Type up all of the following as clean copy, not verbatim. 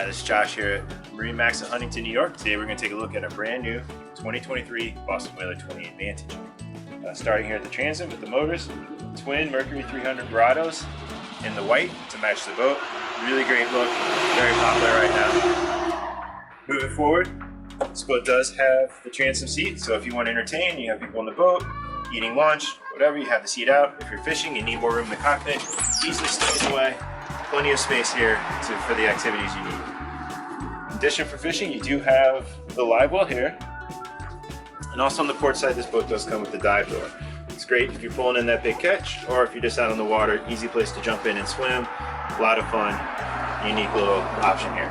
Hi, this is Josh here at MarineMax in Huntington, New York. Today we're going to take a look at a brand new 2023 Boston Whaler 28 Vantage. Starting here at the transom with the motors, twin Mercury 300 Dorados in the white to match the boat. Really great look, very popular right now. Moving forward, this boat does have the transom seat, so if you want to entertain, you have people on the boat, eating lunch, whatever, you have the seat out. If you're fishing, you need more room in the cockpit, easily stows away. Plenty of space here for the activities you need. In addition, for fishing, you do have the live well here. And also on the port side, this boat does come with the dive door. It's great if you're pulling in that big catch, or if you're just out on the water, easy place to jump in and swim. A lot of fun, unique little option here.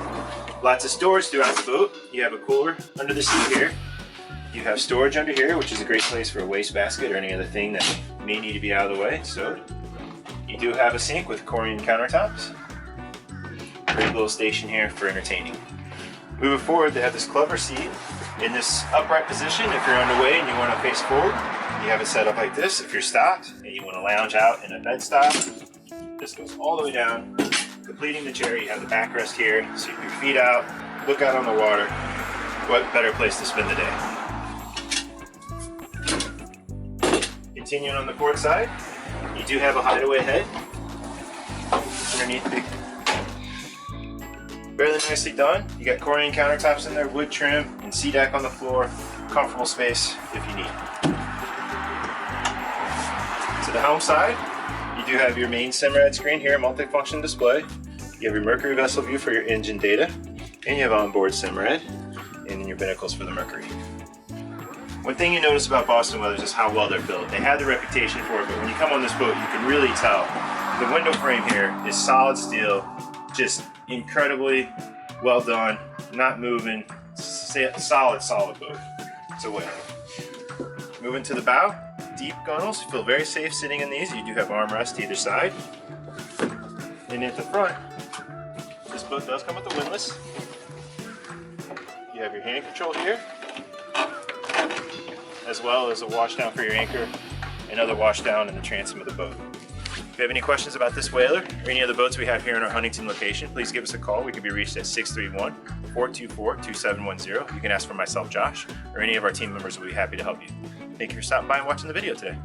Lots of storage throughout the boat. You have a cooler under the seat here. You have storage under here, which is a great place for a wastebasket or any other thing that may need to be out of the way. So you do have a sink with Corian countertops. Great little station here for entertaining. Moving forward, they have this clever seat in this upright position. If you're underway and you want to face forward, you have it set up like this. If you're stopped and you want to lounge out in a bed stop, this goes all the way down. Completing the chair, you have the backrest here, so you keep your feet out, look out on the water. What better place to spend the day? Continuing on the port side, you do have a hideaway head underneath the fairly nicely done. You got Corian countertops in there, wood trim, and sea deck on the floor. Comfortable space if you need. To the helm side, you do have your main Simrad screen here, multifunction display. You have your Mercury vessel view for your engine data, and you have onboard Simrad, and then your binnacles for the Mercury. One thing you notice about Boston Whalers is how well they're built. They have the reputation for it, but when you come on this boat, you can really tell. The window frame here is solid steel, just incredibly well done, not moving, solid boat. It's a Whaler. Moving to the bow, deep gunnels, you feel very safe sitting in these. You do have armrests either side. And at the front, this boat does come with the windlass. You have your hand control here, as well as a washdown for your anchor, another washdown in the transom of the boat. If you have any questions about this Whaler or any other boats we have here in our Huntington location, please give us a call. We can be reached at 631-424-2710. You can ask for myself, Josh, or any of our team members will be happy to help you. Thank you for stopping by and watching the video today.